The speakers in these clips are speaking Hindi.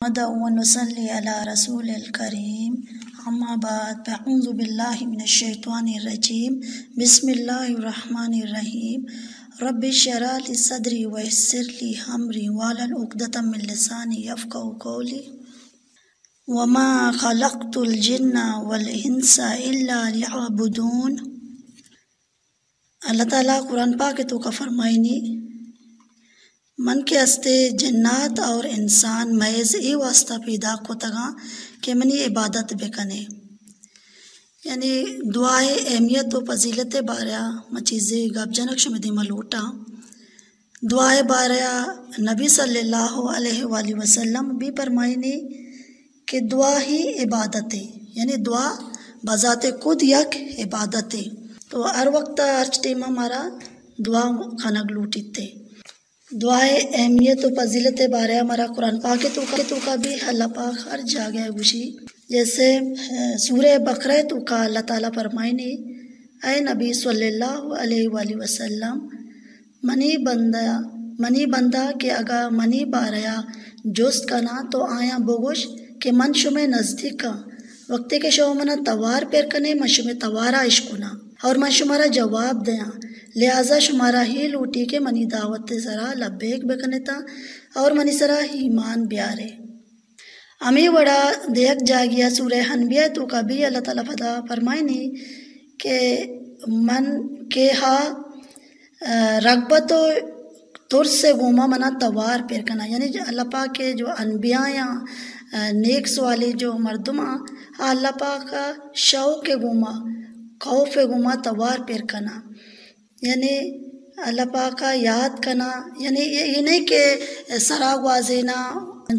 वनुसल्ली अला रसूलिल करीम अम्मा बाद अऊज़ु बिल्लाहि मिनश शैतानिर रजीम बिस्मिल्लाहिर रहमानिर रहीम रब्बि इश्रह ली सदरी व यस्सिर ली अमरी वहलुल उक़दतम मिन लिसानी यफ़क़हू क़ौली वमा खलक़तुल जिन्ना वल इंसा इल्ला लियअबुदून। अल्लाह ताला कुरान पाक तो का फरमाइनी मन के हस्ते जन्नात और इंसान महज ए वास्ता पैदा को तगा के मनी इबादत बेकने, यानी दुआए अहमियत व फजीलत बारा मचीज़े गप जनक शुमदी मलूटा दुआए बारा नबी सल्लल्लाहु अलैहि वसल्लम भी फरमाइनी कि दुआ ही इबादत है, यानी दुआ बजाते खुद यक इबादत है। तो हर वक्त हर टाइम हमारा दुआ खनक लूटीते दुआए अहमियत व फजीलत बारे हमारा कुरान पाक तो का भी अल्लाह पाक हर जगह गुशी। जैसे सूरह बकरा तो का अल्लाह ताला फरमाइनी ऐ नबी सल्लल्लाहु अलैहि वसल्लम मनी बंदा के अगर मनी बारया जोस्त कना तो आया बोगोश के मन शुमे नज़दीक का वक्ते के शो मना तवार पेर कने मन शुमे तवारा इश्कुना और मन शुमारा जवाब दया लिहाजा शुमारा ही लूटी के मनी दावत सरा लब्बेक बेकने था और मनी सरा ईमान ब्यारे अमी बड़ा देख जागिया सूरह हनबिया तो कभी अल्लाह ताला फदा फरमाइनी के मन के हा रगबत तुर से गुमा मना तवार पेर कना, यानी अल्लाह पाक के जो अनबिया या नेक्स वाले जो मर्दुमा अल्लाह पाक का शौक़ के गुमा खौफ गुमा तवार पेर कना, यानी अल्लाह पाक का याद करना, यानी ये नहीं कि सरा वाजेना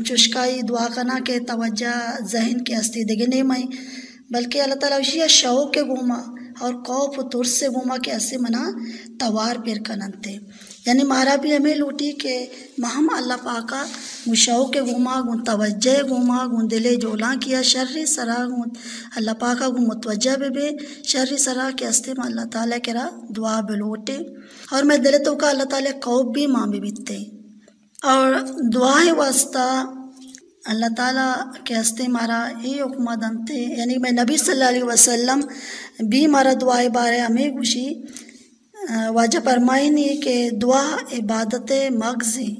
चुस्काई दुआ करना के तवज्जा जहन के हस्ती देगे नहीं मई, बल्कि अल्लाह ताला उसी शौक़ के गुमा और खौफ तुर से गुमा के हस्ते मना तवार पेर कनते, यानी मारा भी हमें लूटी के महम अल्लाह पाक का मुशौ के गुमा गुन तवज्जे गुमा गुन दिले जोला किया शर्री सरा गुन अल्लाह पाक का गुन मुतवज्जा बे शर्री सरा के हस्ते में अल्लाह ताला केरा दुआ बेलोटे और मैं दिले तो का अल्लाह ताला कौब भी माँ भी बीतते और दुआ वास्ता अल्लाह ताला के हस्ते मारा ये हुक्म दनते, यानी मैं नबी सल्लल्लाहु अलैहि वसल्लम भी मारा दुआए बारे हमें खुशी वाजा फरमाइनी के दुआ इबादत मग़ज़ी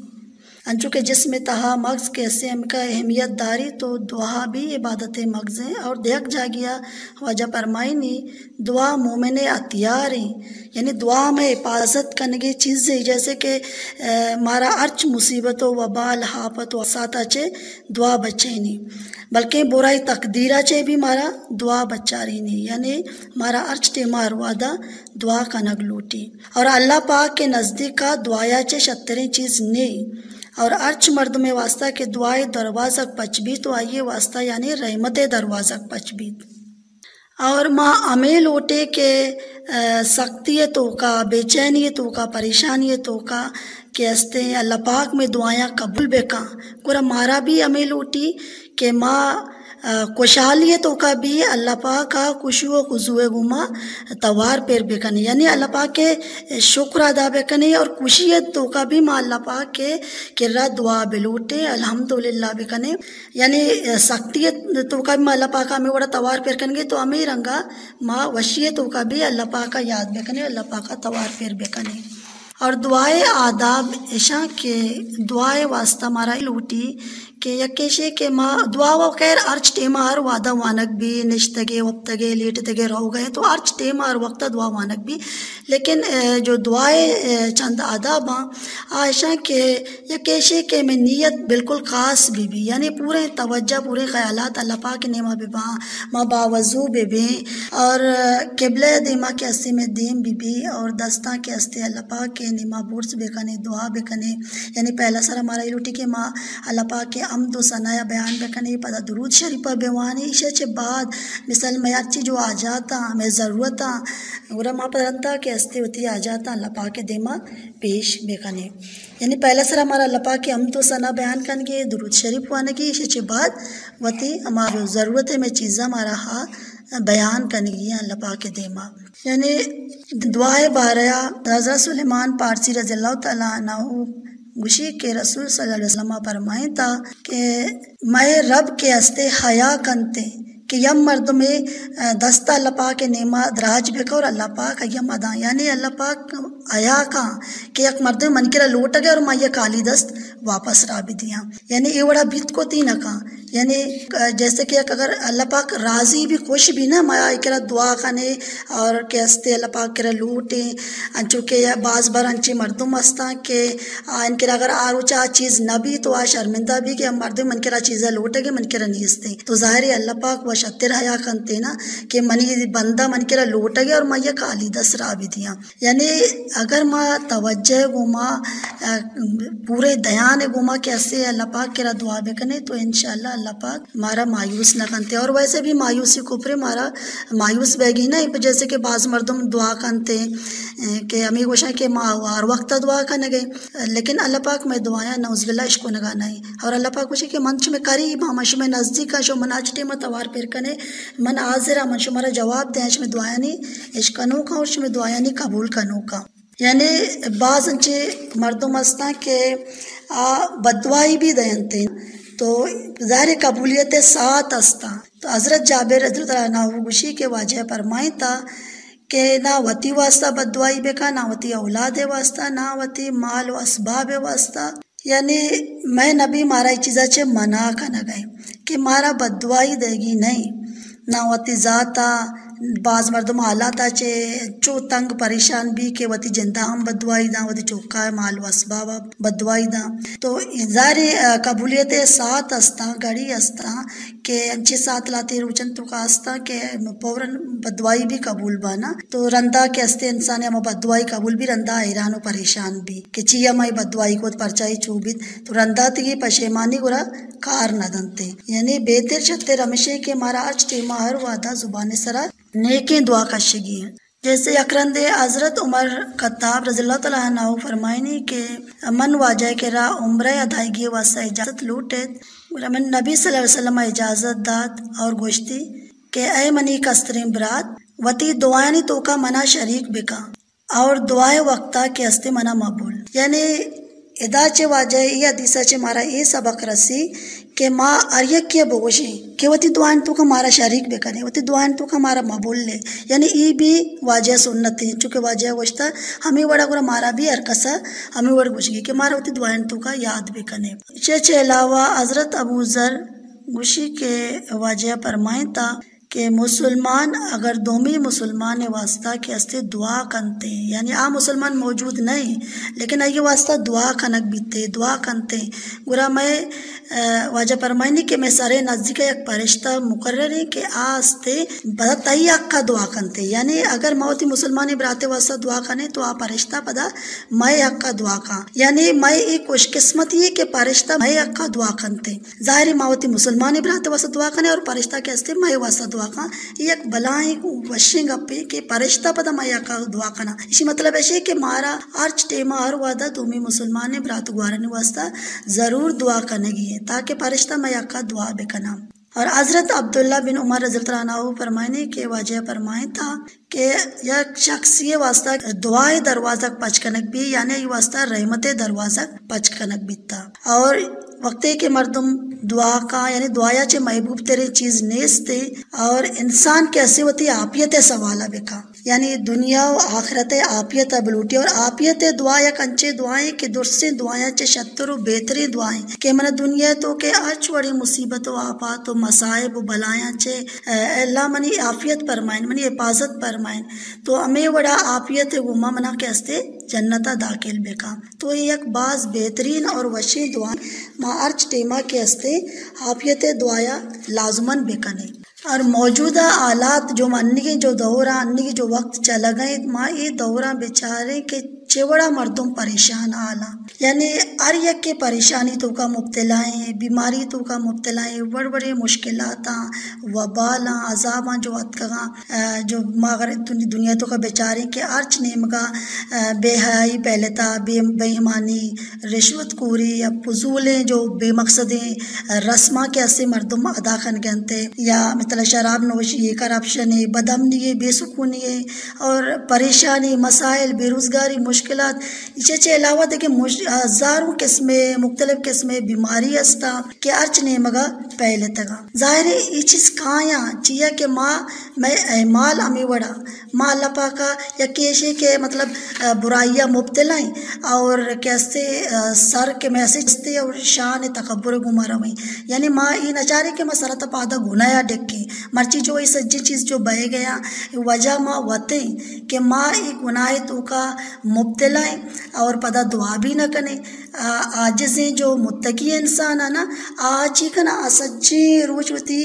अंचु के जिसमें तहा मग़ज़ कैसे हमका अहमियत दारी तो दुआ भी इबादत मग़ज़ है। और देख जागिया वाजा फरमाइनी दुआ मोमिन अतियार है, यानी दुआ में हिफाजत करने की चीज़ है, जैसे कि मारा अर्च मुसीबतों वबाल हाफत वसात चे दुआ बचे नहीं, बल्कि बुराई तकदीरा चे भी मारा दुआ बच्चा रही नहीं, यानी मारा अर्च टे मार वादा दुआ का नग लूटी और अल्लाह पाक के नज़दीक का दुआया चे शतरें चीज़ नहीं और अर्च मर्द में वास्ता के दुआए दरवाज़ा पचबी तो आइए वास्ता यानी रहमत दरवाज़ा पचबी और माँ अमे लोटे के सख्ती तो का बेचैनी तो का परेशानी तो का के हस्ते अल्लाह पाक में दुआयाँ कबूल बेका कुरा मारा भी अमे लोटी के माँ खुशहाली तो का भी अल्लाह पाक का खुशो खुजुए गुमा तवार पेर बेकने, यानी अल्लाह पाक के शुक्र अदा बेकने और खुशी तो का भी माँ अल्लाह पाक के किर्रा दुआ बेलूटे अल्हम्दुलिल्लाह बेकने, यानी सख्ती तो का भी माँ अल्लाह पाक हमें बड़ा तवार पेर करेंगे तो हमें रंगा माँ वशिय तो का भी अल्लाह पाक का याद बेकने अल्लाह पाक का तवार पेर बेकने। और दुआए आदाब ऐशा के दुआए वास्ता मारा लूटी के यकेशे के माँ दुआ वो खैर अर्च टेमा हर वादा वानक भी निश्तगे वक्तगे लेटतगे रहो गए तो अर्च टेमा हर वक्त दुआ वानक भी, लेकिन जो दुआए चंद आदाब आयशा के यकेशे के में नीयत बिल्कुल ख़ास भी यानी पूरे तवज्जा पूरे ख़यालात अल्लाह पाक ने माँ बावजू बेबे और किबले दिमा के हस्ते में दीम भी और दस्ता के हस्ते अल्लाह पाक के निमा बुर्स बेकने दुआ बेकने, यानी पहला सर हमारा लूटी के माँ अल्लाह पाक के अमद सनाया बयान बेकने पता दुरूद शरीफा बेवानी इसे बाद मिसल मैं अच्छी जो आ जाता मैं ज़रूरत गुरा माँ परंता के हस्ते होती आ जाता अल्लाह पाक के दिमा पेश बेकने, यानी पहला सर हमारा अल्लाह पाक के अमद सना बयान करने दुरूद शरीफ वाने की इसे बाद वती हमारी ज़रूरत में चीज़ा हमारा हा बयान करने की अल्लाह पाक के दिमा, यानी दुआए बारया हज़रत सुलेमान पारसी रज़ियल्लाहु तआला अन्हु गुशी के रसूल सल्लल्लाहु अलैहि वसल्लम फरमाए था कि मैं रब के हस्ते हया कंते कि यम मर्द में दस्ता अल्लाह पाक के नेमा दराज बेका और अल्लाह पाक यम अदा यानी अल्लाह पाक आया का कि एक मर्द में मन के लौट गया और मैं काली दस्त वापस रा भी दिया यानी ये बड़ा बीत को तीन का यानी जैसे कि अगर अल्लाह पाक राजी भी खुश भी ना मैं करा दुआ खाने और के हस्ते अल्लाह पाक करा लूटे अंचू के बाज बार अंची मर्दुम हस्ता के इनके अगर आरुचा चीज़ न भी तो आ शर्मिंदा भी कि हम मर्द मन करा चीज़ें लौटेगे मन करा नीसते तो ज़ाहिर है अल्लाह पाक व शत्तिर हया कंते ना कि मनी बंदा मन करा लौटेगे और मैं काली दस रा भी दिया यानी अगर माँ तवज्जो घुमा पूरे दयान घुमा कैसे अल्लाह पाक करा दुआ बेकने तो इंशाअल्लाह अल्लाह पाक मारा मायूस न कंते और वैसे भी मायूसी को ऊपर मारा मायूस बैगी ना जैसे कि बाज़ मर्दम दुआ कंते कि अमी गोशा के माँ हर वक्त दुआ करने गए लेकिन अल्लाह पाक में दुआया नौज़बिल्ला इश्को नगा नहीं और अल्लाह पाक कुछ के मंच में करी मामश में नज़दीक शो मनाचटे में तवार पेर कने मन हाजिरा मन शुमारा जवाब दें में दुआया नहीं इश्कनों का और में दुआया नहीं कबूल कनो का यानी बाज़ अंचे मर्दम हस्ता के बदवाई भी दयनते तो ज़ाहिर कबूलियत साथ हस्ता तो हज़रत जाबिर रज़ियल्लाहु अन्हु गुशी के वाजह फरमाए था कि ना वती वास्ता बदवाई बेका ना वती औलाद वास्ता ना वती माल व असबाब वास्ता यानी मैं नबी मारा चीज़ा चे मना का न गए कि मारा बदवाई देगी नहीं ना वती ज़ाता बाज़ मर्दम हालात चे चो तंग परेशान भी के वती जिंदा हम बदवाई दा वती चौका माल वसबा बदवाई दा तो ज़ारी कबूलियत साथ हस्ता गड़ी हस्ता के अच्छे साथ लाते रुचन तो का हस्ता के पौरन बदवाई भी कबूल बाना तो रंदा के हस्ते इंसान हम बदवाई कबूल भी रंदा हैरान परेशान भी कि चिया माई बदवाई को परचाई चूबित तो रंदा तगी पशेमानी गुरा कार न दंते यानी बेहतर छत्ते रमेशे के मारा आज टेमा हर वादा जुबान सरा नेके दुआ कशगी जैसे अकरंदे हज़रत उमर खत्ताब रज़ियल्लाहु तआला अन्हु फरमाइनी के मन वाजह के रा उम्र अदायगी वास्ता इजाज़त लूटे मन नबी सल्लल्लाहु अलैहि वसल्लम इजाज़त दात और गोश्ती के ए मनी कस्तरीम बरात वती दुआनी तो का मना शरीक बिका और दुआए वक्ता के हस्ते मना मबूल यानी इदाचे वाजह ये हदीसा चे मारा ये सबक रसी के माँ अरियक के बोगोशी के वती दुआन तो का मारा शरीक बेकने वती दुआन तो का मारा मबूल ले यानी ये भी वाजह सुन्नत है चूँकि वाजह गोश्ता हमें बड़ा गुरा मारा भी अरकसा हमें बड़ा गुशगी के मारा वती दुआन तो का याद बेकने चे अलावा हज़रत अबू ज़र गुशी के वाजह फरमाए था कि मुसलमान अगर दोमी मुसलमान वास्ता के हस्ते दुआ करते यानी आ मुसलमान मौजूद नहीं लेकिन ये वास्ता दुआ खनक बीते दुआ करते गुरा मैं वाजा फरमाइनी कि मैं सारे नज़दीक एक फरिश्ता मुकर्रर है कि आस्ते बदा तई अक्का दुआ करते यानी अगर मौती मुसलमानी बराते वास्ता दुआ करने तो आ फरिश्ता पदा मैं अक्का दुआ का यानी मैं एक खुशकिस्मत ये कि फरिश्ता मैं अक्का दुआ करते ज़ाहिर मौती मुसलमानी बराते वास्ता दुआ करने और फरिश्ता के हस्ते मैं वास्ता दुआ का एक बलाएं वशिंग अपे के फरिश्ता पदा मैं अक्का दुआ करना इसी मतलब ऐसे कि मारा अर्च टेमा हर वादा तुम्हें मुसलमान बरात गुआरने वास्ता ज़रूर दुआ करने की ताकि फरिश्ता मैं अक्का दुआ बेकना और हज़रत अब्दुल्ला बिन उमर रज़ियल्लाहु अन्हु फरमाने के वाजह फरमाए था कि यह शख्स ये वास्ता दुआए दरवाज़ा पचकनक भी यानी ये वास्ता रहमत दरवाज़ा पचकनक भी था और वक्ते के मर्दम दुआ का यानी दुआया चे महबूब तेरे चीज़ नेस्ते और इंसान के असीवती आपियत सवाला बेका यानी दुनिया और आखिरत आपियत बलूटी और आपियत दुआ या कंचे दुआएं के दुर्से दुआएं चे शत्रु बेहतरी दुआएं के मन दुनिया तो के आज बड़ी मुसीबत व आफात व मसाइब बलाया चे अल्लाह मनी आफियत फरमाइन मनी हिफाजत फरमाइन तो हमें बड़ा आपियत गुमा मना के हस्ते जन्नता दाखिल बेका तो ये एक बाज़ बेहतरीन और वशी दुआ माँ अर्च टेमा के हस्ते आफियत दुआया लाजमन बेकने और मौजूदा आलात जो अन्नी के जो दौरा अन्नी के जो वक्त चला गए माँ ये दौरा बेचारे के चेवड़ा मर्दों परेशान आला यानी हर एक के परेशानी तो का मुब्तलाएँ बीमारी तो का मुब्तलाएँ बड़ बड़े मुश्किलात वबाला अजाबा जो अतका जो मगर दुनिया तो का बेचारे के अर्च नेम का बेहयाई पहले था बेईमानी रिश्वत खोरी या फजूलें जो बेमकसदें रस्मा के ऐसे मर्दुम अदा खन गनते या मतलब शराब नोशी है करप्शन है बदमनी है बेसुकूनी है और परेशानी मसाइल बेरोज़गारी मुश्किल मुश्किलात इचे अलावा देखिए हज़ारों किस्में मुख्तलिफ किस्में बीमारी हस्ता के अर्च ने मगा पहले तक ज़ाहिर है ये चीज़ काया चिया के माँ मैं अहमाल अमी वड़ा माँ अल्लाह पाका या केशे के मतलब बुराइयाँ मुब्तलाई और कैसे सर के मैसेज और शान तकब्बुर गुमारा हुई यानी माँ ये नचारे के मैं सरत पादा गुनाया डेक्के मर्ची जो ये सज्जी चीज़ जो बह गया वजह माँ वते कि माँ ये गुनाह तो का मुब्तलाई और पदा दुआ भी न कने आज से जो मुत्तकी इंसान है ना आज ही का ना सच्ची रोज होती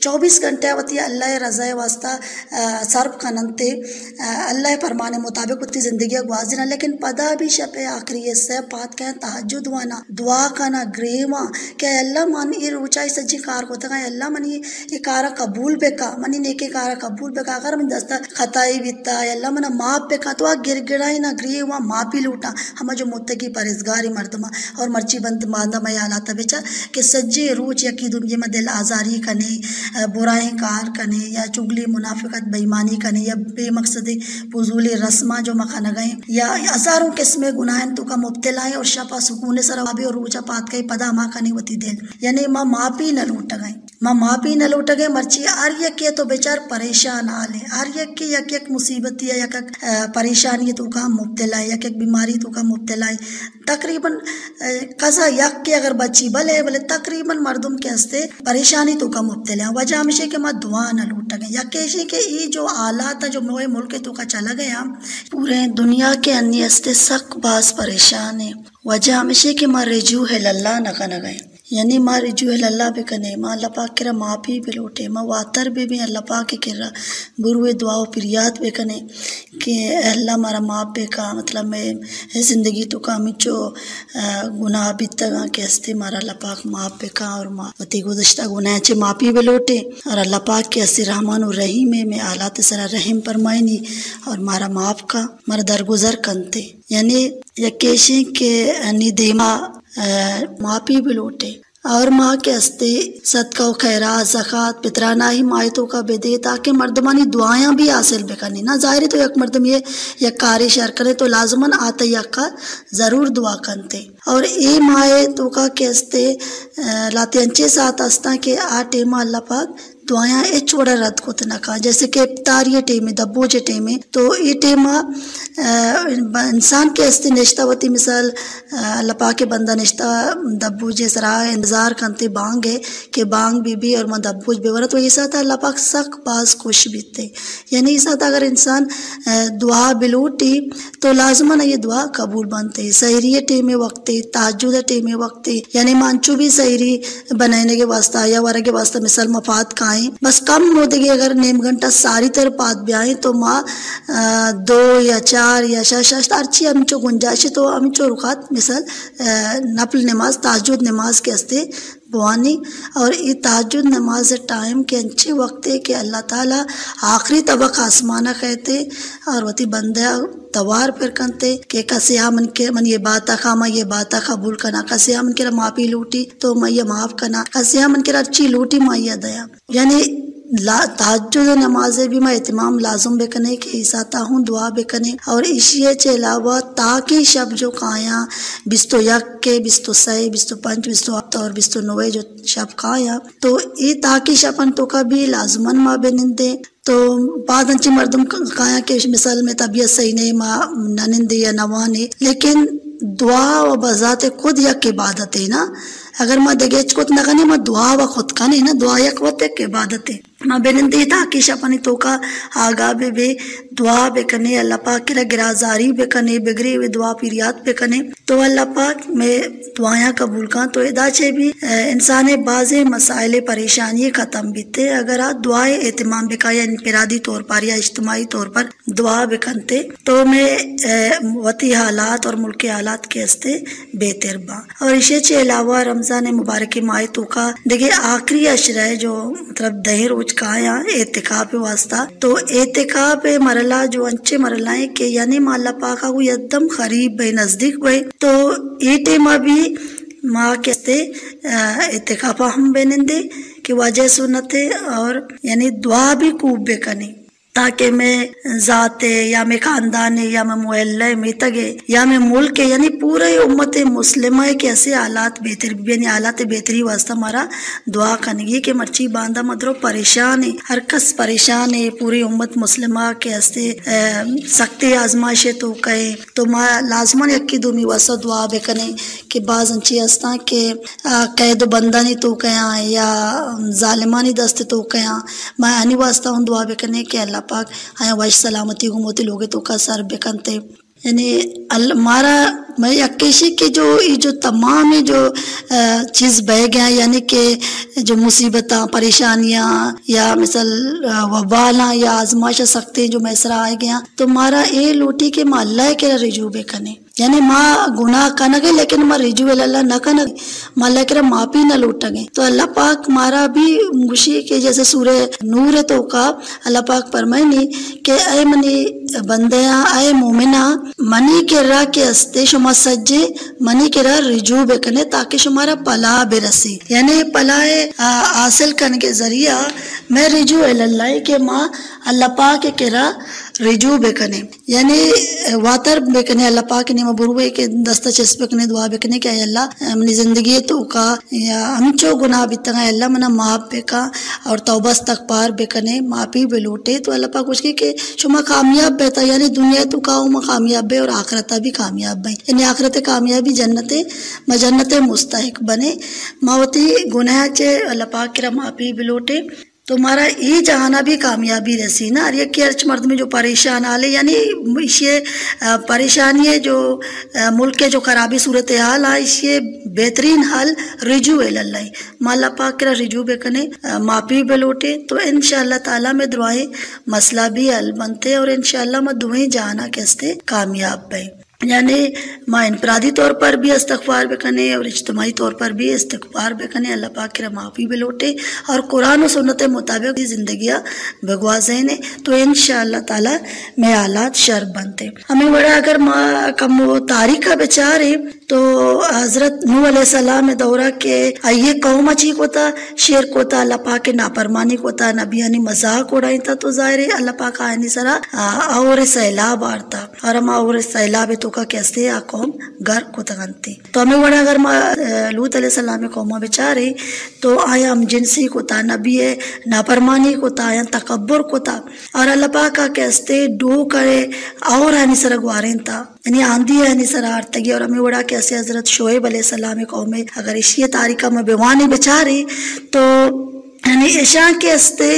24 घंटे होती अल्लाह रज़ा वास्ता सर्फ खननते अल्लाह फरमाने मुताबिक उतनी ज़िंदगी गुजारना लेकिन पदा भी शपे आखिरी से बात कहें तहज्जुद वाना दुआ करना ग्रेवा क्या अल्लाह मन ये रोचाई सच्ची कार को तक अल्लाह मनी ये कारा कबूल बेका मनी नेके कारा कबूल बेका अगर मन दस्ता खताई बिता अल्लाह मना माप बेका तो आ गिरगिड़ाई ना ग्रेवा मापी लूटा हम जो मुत्तकी परहेज़गारी मर्दमा और मर्ची बंद मांदा मैं हालात बेचा कि सज्जे रोज यकी दुनिया में दिल आज़ारी कने बुराई कार कने या चुगली मुनाफिकत बेईमानी कने या बेमकसदी फजूल रस्मा जो मखाना गए या हज़ारों किस्में गुनाहन तो का मुब्तला है और शपा सुकून सराबी और रोजा पात कई पदा माँ कनी होती दिल यानी माँ मापी न लूट गए माँ मापी न लूट गए मर्ची हर एक के तो बेचार परेशान आले हर एक के यक मुसीबत या यक परेशानी तो का मुब्तला है यक बीमारी तो का मुब्तला है तकरीबन कसा यक के अगर बच्ची भले भले तकरीबन मर्दुम के हस्ते परेशानी तो का मुब्तला वजह हमेशा के माँ दुआ न लूट गए यकेशे के ये जो आलात जो मोए मुल्क तो का चला गया पूरे दुनिया के अन्य हस्ते सक बास परेशान है वजह हमेशा के माँ रिजू है लल्ला न गए यानी माँ रिजू है लल्ला भी कने माँ अल्लाह पाक के माफ़ी भी लौटे माँ वातर भी अल्लाह पाक के किरा गुरुए दुआ फिरियाद भी कने कि अल्लाह मारा माफ़ पे का मतलब मैं ज़िंदगी तो का मिचो गुनाह भी तक के हस्ते मारा अल्लाह पाक माफ़ पे का और माँ वती गुज़श्ता गुनाह चे माफ़ी भी लौटे और अल्लाह पाक के हस्ते रहमान और रहीम में आलात सरा रहीम फरमाइनी और मारा माफ़ का मारा दरगुजर कंते यानी यकेशे के निदेमा माफ़ी भी लौटे और माँ के हस्ते सदका खैरात ज़कात पितराना ही मायतों का बेदे ताकि मर्दमानी दुआयाँ भी हासिल बेकनी ना ज़ाहिर तो यक मर्दम ये यक कारी शर करे तो लाजमन आते यक का ज़रूर दुआ करते और ए माए तो का के हस्ते लाते अंचे साथ हस्ता के आ टेमा अल्लाह पाक दुआयाँ ए छोड़ा रद्द को तना का जैसे कि इफ्तार ये टेम में दब्बो जे टेम में तो ये टेमा इंसान के हस्ते निश्तावती मिसाल अल्लाह पाक के बंदा निश्ता दब्बू जे सरा इंतज़ार करते बांग है कि बांग बीबी और मैं दब्बूज बेवरा तो ये साथ अल्लाह पाक सक बास खुश बीते यानी इस साथ अगर इंसान दुआ बिलूटी तो लाजमन ये दुआ कबूल बनते सहरी टेम वक्त ताजुद टेम वक्त यानी मानचू भी सहरी बनाने के वास्ता या वारा के वास्ता मिसाल मफाद का बस कम मोदेगी अगर नेम घंटा सारी तरह पात ब्याए तो माँ 2 या 4 या 6 अर्ची अमिचो गुंजाइश तो अमिचो रुखात मिसाल नफल नमाज ताजुद नमाज के हस्ते बुआनी और ये ताजुद नमाज टाइम के अच्छे वक्त है कि अल्लाह ताला आखिरी तबक आसमाना कहते और वती बंदा तवार फिर करते कि कसिया मन के मन ये बात खा मैं ये बात कबूल करना कसिया मन के माफ़ी लूटी तो मैं ये माफ़ करना कसिया मन के अच्छी लूटी मैं ये दया यानी तहज्जुद नमाज़े भी मैं इत्माम लाजुम बेकने के हिसाता हूँ दुआ बेकने और इशिये के अलावा ताकि शब जो काया बिस्तो यक के बिस्तो सही बिस्तो पंच बिस्तो हफ्ता और बिस्तो नवे जो शब काया तो ये ताकि शपन तो का भी लाजमन माँ बेनिंदे तो बाद अंची मर्दम काया के मिसाल में तबीयत सही नहीं माँ ननिंदे या नवाने लेकिन दुआ व बजाते खुद यक इबादत है ना अगर माँ देखेच को नगनी माँ दुआ व खुद का नहीं ना दुआ यक वत एक इबादत है माँ बेनंदी ताकि शपनी तो का आगा बे दुआ बेकने अल्लाह पाक के गिराजारी बेकने बिगड़ी हुई दुआ फिरियात बेकने तो अल्लाह पाक में दुआयाँ कबूल का तो इदाचे भी इंसान बाज़े मसाइल परेशानी ख़त्म बीते अगर आप दुआए एहतमाम बेका या इनफरादी तौर पर या इज्तिमाई तौर पर दुआ बेकनते तो मैं वती हालात और मुल्क हालात के हस्ते बेहतर बा और इसे के अलावा रमज़ान मुबारक माह तो का देखिए आखिरी अशरा है जो मतलब दही रोज का या एतिकाब वास्ता तो एतिकाब मरला जो अच्छे मरला है कि यानी माला पाका को एकदम करीब भाई नजदीक भाई तो ये टेमा भी माँ कहते एतिकाब हम बेनंदे कि वजह सुनते और यानी दुआ भी खूब बेकने ताकि मैं ज़ाते या मैं ख़ानदान या मैं मोहल्ले में तगे या मैं मुल्क यानी पूरे उम्मत मुस्लिमा के ऐसे हालात बेहतर यानी हालात बेहतरी वास्ता हमारा दुआ करनी कि मर्ची बांधा मदरो परेशान है, हर कस परेशान है, पूरी उम्मत मुस्लिमा के ऐसे सख्ती आजमाइश तो कहे तो माँ लाजमन यक्की दुमी वास्ता दुआ बेकने कि बाज़ अंची हस्ता के कैद बंदानी तो कया या जालिमानी दस्त तो कया मैं आनी वास्ता उन दुआ बेकने के अल्लाह पाक आया वाइश सलामती घुमोती लोगे तो का सर बेकनते यानी मारा मैं अकेशी के जो तमाम है जो चीज़ बह गया यानी कि जो मुसीबतां परेशानियाँ या मिसल वबाला या आजमाइश सख्ती जो मैसरा आ गया तो मारा ये लूटी के माल्ला के रिजू बेकने यानी माँ गुनाह कनगे लेकिन माँ रिजू अल्लाह न कनगे माल्ला के मापी न लूटगे तो अल्लाह पाक मारा भी खुशी के जैसे सूरे नूर तो का अल्लाह पाक फरमाइनी कि ऐ मनी बंदया ऐ मोमिना मनी के रा के अस्ते शुमा सज्जे मनी के रा रिजू बेकने ताकि शुमारा पला बेरसी यानी पलाए हासिल करने के जरिया मैं रिजू अल्लाह के माँ अल्लाह पाक के रा रिजू बेकने यानी वातर बेकने अल्लाह पाक ने मबरूए के दस्ता चस्प बेकने दुआ बेकने क्या अल्लाह अपनी जिंदगी तो का या हमचो गुनाह बितंगा अल्लाह मना माफ बेका और तौबा इस्तगफार बेकने माफी बेलूटे तो अल्लाह पाक उसके के शुमा कामयाब बेता यानी दुनिया तो का उमा कामयाब बे और आखिरत भी कामयाब बे यानी आखिरत कामयाबी जन्नते मुस्तहिक बने मावती गुनाह चे अल्लाह पाक के माफी बेलूटे तुम्हारा ये जहाना भी कामयाबी रसी ना अरे के अर्च मर्द में जो परेशान आले यानी ये परेशानी है जो मुल्क के जो खराबी सूरत हाल है ये बेहतरीन हल रिजू अल्लाह माला पाक के रिजू बेकने माफी बेलोटे तो इंशाअल्लाह ताला में दुआएं मसला भी हल बनते और इंशाअल्लाह में दुआएं जहाना कैसे कामयाब पे यानी माँ इनफरादी तौर पर भी इस्तगफार बेकने और इज्तिमाई तौर पर भी इस्तगफार बेकने अल्लाह पाक के माफ़ी बेलोटे और कुरान और सुन्नत मुताबिक जिंदगियाँ भगवाजे ने तो इंशाअल्लाह ताला में हालात शर बनते हमें बड़ा अगर माँ कम तारीख का विचार है तो हजरत नूह अलैहिस्सलाम में दौरा के ये कौम अच्छी को था शेर को था अल्लाह पाक के नाफरमानी को था नबियानी मजाक उड़ाई था तो जाहिर है अल्लाह पाक आयनी सरा और सैलाब आरता और हम और सैलाब तो का कैसे आ कौम घर को तगनती तो हमें बड़ा अगर लूत अलैहिस्सलाम में कौमा बेचारे तो आया हम जिनसी को था नबी नाफरमानी को था आया तकब्बुर को था और अल्लाह पाक का कैसे डो करे और आनी सरा गुआरें था यानी आंधी है नहीं सरा आरतगी और हमें बड़ा कैसे हजरत शोएब अलैहिस्सलाम कौम में अगर इसी तारीखा में बेवानी बेचारी तो यानी ईशा के हस्ते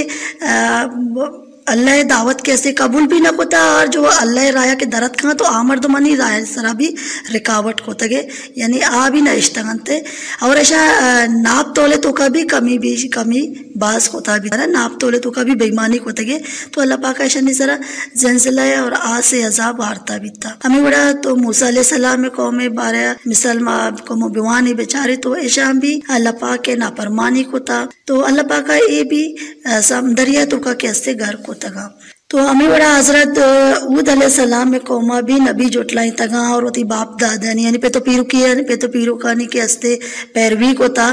अल्लाह दावत कैसे कबूल भी न कोता और जो अल्लाह राया के दरत खां तो आमर्द मनी राय सरा भी रिकावट को तगे यानी आ भी न इश्तगनते और ऐसा नाप तोले तो का भी कमी बास होता भी ना नाप तोले तो का भी बेईमानी को तगे तो अल्लाह पाक ऐसा नहीं सरा जंजला और आ से अजाब हारता भी था हमें बड़ा तो मूसा अलैहिस्सलाम में कौम बारे मिसल कौम बिवानी बेचारे तो ऐसा भी अल्लाह पाक के नाफरमानी को था तो अल्लाह पाक का ये भी दरिया तो का कैसे घर को तगा तो हमें बड़ा हजरत ऊद अलैहिस्सलाम में कौमा भी नबी जुटलाई तगा और वती बाप दादा यानी पे तो पीरू कानी के हस्ते पैरवी को था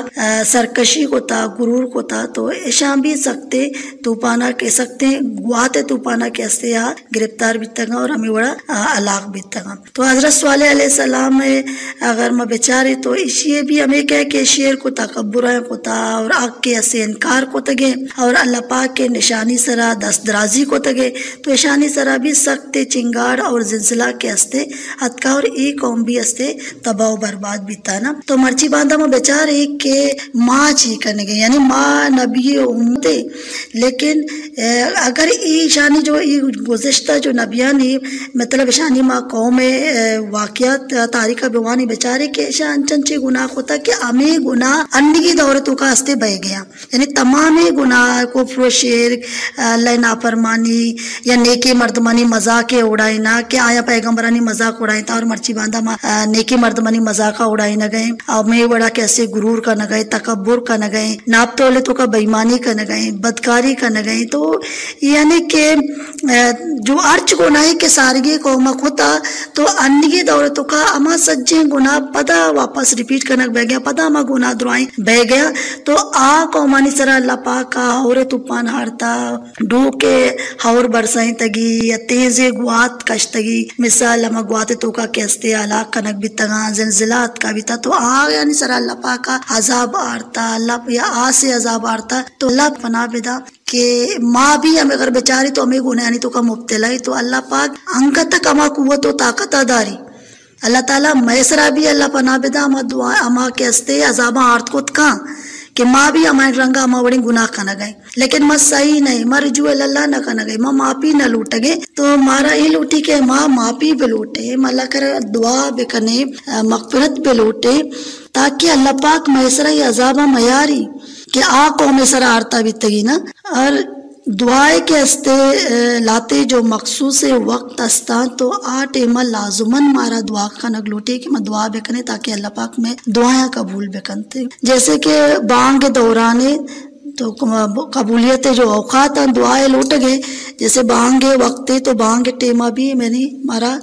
सरकशी को था गुरूर को था तो ऐशा भी सकते तूफाना के सकते गुआते तूफाना के हस्ते यहाँ गिरफ्तार भी तगा और हमें बड़ा अलाक भी तगा तो हजरत स्वालेह अलैहिस्सलाम में अगर मैं बेचारे तो इसी भी हमें कह के शेर को तकब्बुर को था और आग के हस्ते इनकार को तगे और अल्लाह पाक के निशानी सरा दस्तदराजी को तगे तो ईशानी सरा भी सख्ते चिंगार और जिलजिला के हस्ते हत्का और एक कौम भी हस्ते तबाह बर्बाद बीता ना तो मर्ची बांधा में बेचारे के माँ ची करने गए यानी माँ नबी उम्मते लेकिन अगर ईशानी जो गुज़िश्ता जो नबियानी मतलब ईशानी माँ कौम वाक़ियात तारीख़ बेवानी बेचारे के ईशान चंचे गुनाह होता कि अमे गुनाह अन्नी दौरतों का हस्ते बह गया यानी तमाम गुनाह को शेर अल्लाह नाफरमानी या नेकी मर्दमानी मजाक उड़ाई ना कि आया पैगंबरानी मजाक उड़ाई था और मर्ची बांधा नेकी मर्दमानी मजाक उड़ाई न गए और मैं बड़ा कैसे गुरूर का न गए तकब्बुर का न गए नाप तोले तो का बेईमानी का न गए बदकारी का न गए तो यानी कि जो अर्च गुनाही के सारगी कौमा होता तो अन्य दौलतों का अमा सज्जे गुनाह पदा वापस रिपीट करना बह गया पदा अमा गुनाह दुआई बह गया तो आ कौमानी सरा अल्लाह पाक का और तूफान हारता डू के और और बरसाई तगी या तेजे गुआत कश्तगी मिसाल हम गुआते तो का कैस्ते अला कनक भी तगा ज़िलज़िलात का भी था तो आ यानी सर अल्लाह पाक का अजाब आरता अल्लाह या आ से अजाब आरता तो अल्लाह पना बेदा कि माँ भी हमें अगर बेचारी तो हमें गुनाह तो का मुब्तला ही तो अल्लाह पाक अंक तक अमा कुव्वत ताकत अदारी अल्लाह ताला मैसरा भी अल्लाह पना बेदा अमा दुआ अमा कैस्ते अजाबा आर्त को का कि माँ भी हमारे रंगा अमा बड़ी गुनाह खाना गए लेकिन मैं सही नहीं मर जो अल्लाह न खाना गए माँ मापी न लूट गए तो मारा ही लूटी के माँ मापी पे लूटे मल्ला कर दुआ बेकने मगफिरत पे लूटे ताकि अल्लाह पाक मैसरा ये अजाबा मयारी कि आ कौम सरा आरता भी तगी ना और दुआए के हस्ते लाते जो मखसूस वक्त अस्ता तो आ टेमा लाजुमन मारा दुआ का नग लूटे कि मैं दुआ बेकने ताकि अल्लाह पाक में दुआएं कबूल बेकनते जैसे कि बांग दौराने तो कबूलियत जो औकात दुआएं लूट गए जैसे बांगे वक्ते तो बांग टेमा भी मैंने मारा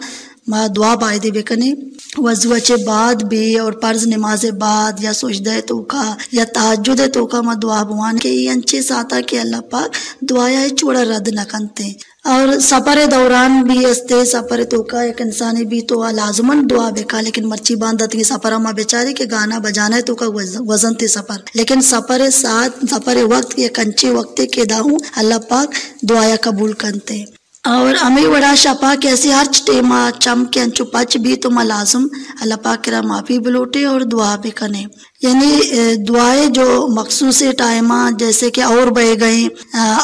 दुआ बायदे बेकने वज़ुअचे बाद भी और फर्ज नमाज बाद या सुजदे तो का या तहज्जुद तो का मैं दुआ बुआन के ये अंचे साता के अल्लाह पाक दुआया चूड़ा रद्द न करते और सफ़र दौरान भी अस्ते सफ़र तो का एक इंसानी भी तो लाजमन दुआ बेका लेकिन मर्ची बांधत की सफ़र में बेचारी के गाना बजाना है तो का वजन थे सफ़र लेकिन सफ़र साथ सफ़र वक्त ये कंचे वक्त के दाऊँ अल्लाह पाक दुआया कबूल करते और अमी बड़ा शपा कैसे हर टेमा चम के अंचु पच भी तो मलाजम अल्लाह पाक करा माफ़ी बलोटे और दुआ भी कने यानी दुआएं जो मखसूस टाइमा जैसे कि और बह गए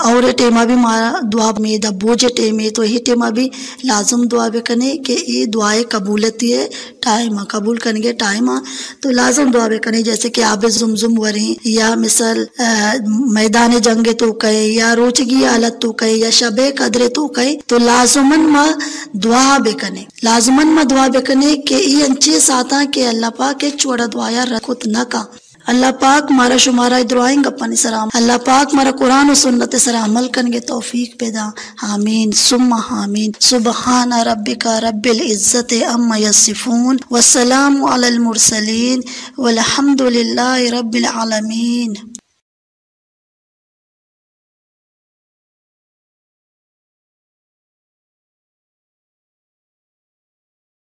और टेमा भी मारा दुआ में दबोज टेमे तो यही टेमा भी लाजम दुआ भी कने कि ये दुआएं कबूलती है टाइम कबूल करेंगे टाइम तो लाजम दुआ भी कने जैसे कि आब जुमजुम वरें या मिसल मैदान जंगे तो कहे या रोचगी हालत तो कहे या शबे कदरे तो कहे तो लाजमन मा दुआ बेकने लाजमन मा दुआ बेकने के ये अंचे साता के अल्लाह पाक एक छोड़ा दुआया रखुत न का अल्लाह पाक मारा शुमारा दुआएं गप्पनी सराम अल्लाह पाक मारा कुरान और सुन्नत सरा अमल करने तौफीक पैदा आमीन सुम्मा आमीन सुबहान रब्बिका रब्बिल इज्जति अम्मा यसिफून वस्सलामु अलल मुरसलीन वल्हम्दुलिल्लाहि रब्बिल आलमीन।